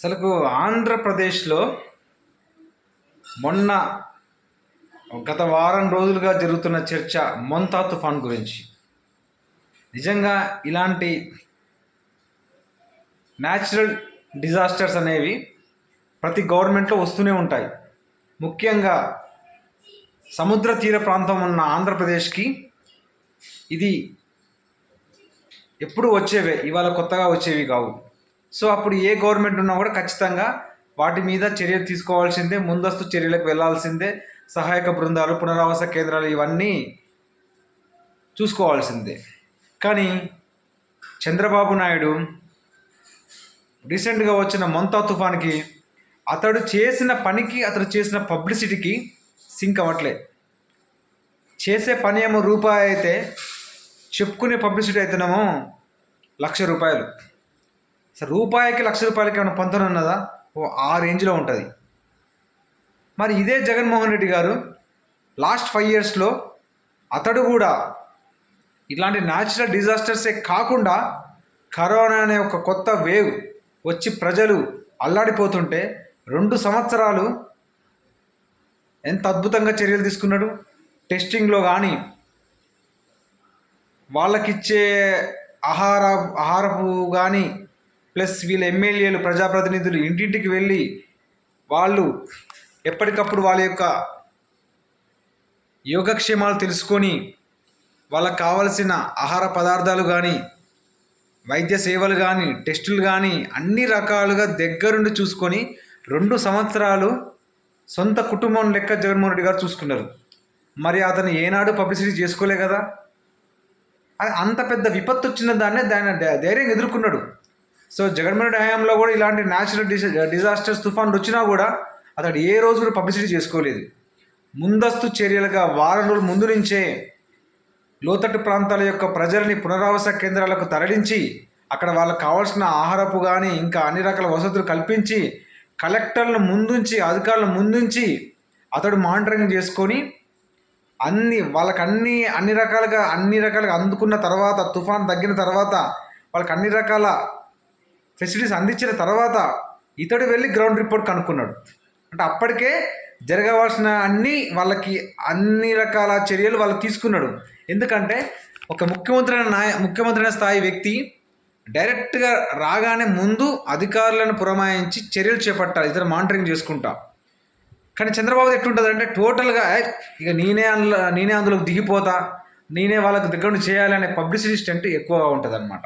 అసలుకు ఆంధ్రప్రదేశ్లో మొన్న గత వారం రోజులుగా జరుగుతున్న చర్చ మొంతా తుఫాన్ గురించి. నిజంగా ఇలాంటి న్యాచురల్ డిజాస్టర్స్ అనేవి ప్రతి గవర్నమెంట్లో వస్తూనే ఉంటాయి. ముఖ్యంగా సముద్ర తీర ప్రాంతం ఉన్న ఆంధ్రప్రదేశ్కి ఇది ఎప్పుడు వచ్చేవే, ఇవాళ కొత్తగా వచ్చేవి కావు. సో అప్పుడు ఏ గవర్నమెంట్ ఉన్నా కూడా ఖచ్చితంగా వాటి మీద చర్యలు తీసుకోవాల్సిందే, ముందస్తు చర్యలకు వెళ్లాల్సిందే, సహాయక బృందాలు, పునరావాస కేంద్రాలు ఇవన్నీ చూసుకోవాల్సిందే. కానీ చంద్రబాబు నాయుడు రీసెంట్గా వచ్చిన మొంతా తుఫాన్కి అతడు చేసిన పనికి, అతడు చేసిన పబ్లిసిటీకి సింక్ అవ్వట్లే. చేసే పని ఏమో రూపాయి అయితే, చెప్పుకునే పబ్లిసిటీ అయితేనేమో ₹1,00,000. అసలు రూపాయికి ₹1,00,000 ఏమైనా పొంతన ఉన్నదా? ఆ రేంజ్లో ఉంటుంది. మరి ఇదే జగన్మోహన్ రెడ్డి గారు లాస్ట్ 5 yearsలో అతడు కూడా ఇలాంటి న్యాచురల్ డిజాస్టర్సే కాకుండా కరోనా అనే ఒక కొత్త వేవ్ వచ్చి ప్రజలు అల్లాడిపోతుంటే 2 సంవత్సరాలు ఎంత అద్భుతంగా చర్యలు తీసుకున్నాడు. టెస్టింగ్లో కానీ, వాళ్ళకిచ్చే ఆహారపు కానీ, ప్లస్ వీళ్ళ ఎమ్మెల్యేలు, ప్రజాప్రతినిధులు ఇంటింటికి వెళ్ళి వాళ్ళు ఎప్పటికప్పుడు వాళ్ళ యొక్క యోగక్షేమాలు తెలుసుకొని వాళ్ళకు కావలసిన ఆహార పదార్థాలు కానీ, వైద్య సేవలు కానీ, టెస్టులు కానీ అన్ని రకాలుగా దగ్గరుండి చూసుకొని 2 సంవత్సరాలు సొంత కుటుంబం లెక్క జగన్మోహన్ రెడ్డి గారు చూసుకున్నారు. మరి అతను ఏనాడు పబ్లిసిటీ చేసుకోలే కదా. అంత పెద్ద విపత్తు వచ్చిన దాన్ని ధైర్యంగా ఎదుర్కొన్నాడు. సో జగన్మోహన్ రెడ్డి హయాంలో కూడా ఇలాంటి న్యాచురల్ డిజాస్టర్స్ తుఫాన్లు వచ్చినా కూడా అతడు ఏ రోజు కూడా పబ్లిసిటీ చేసుకోలేదు. ముందస్తు చర్యలుగా వారం రోజుల ముందు నుంచే లోతట్టు ప్రాంతాల యొక్క ప్రజల్ని పునరావాస కేంద్రాలకు తరలించి అక్కడ వాళ్ళకు కావాల్సిన ఆహారపు కానీ ఇంకా అన్ని రకాల వసతులు కల్పించి కలెక్టర్లను ముందుంచి, అధికారులను ముందుంచి అతడు మానిటరింగ్ చేసుకొని వాళ్ళకి అన్ని రకాలుగా అందుకున్న తర్వాత, తుఫాన్ తగ్గిన తర్వాత వాళ్ళకి అన్ని రకాల ఫెసిలిటీస్ అందించిన తర్వాత ఇతడు వెళ్ళి గ్రౌండ్ రిపోర్ట్ కనుక్కున్నాడు. అంటే అప్పటికే జరగవలసిన అన్ని రకాల చర్యలు వాళ్ళు తీసుకున్నాడు. ఎందుకంటే ఒక ముఖ్యమంత్రి స్థాయి వ్యక్తి డైరెక్ట్గా రాగానే ముందు అధికారులను పురమాయించి చర్యలు చేపట్టాలి, ఇతర మానిటరింగ్ చేసుకుంటా. కానీ చంద్రబాబు ఎట్లుంటుంది అంటే టోటల్గా ఇక నేనే అందులోకి దిగిపోతా, నేనే వాళ్ళకి దగ్గర చేయాలి అనే పబ్లిసిటీ స్టంట్ ఎక్కువగా ఉంటుంది అన్నమాట.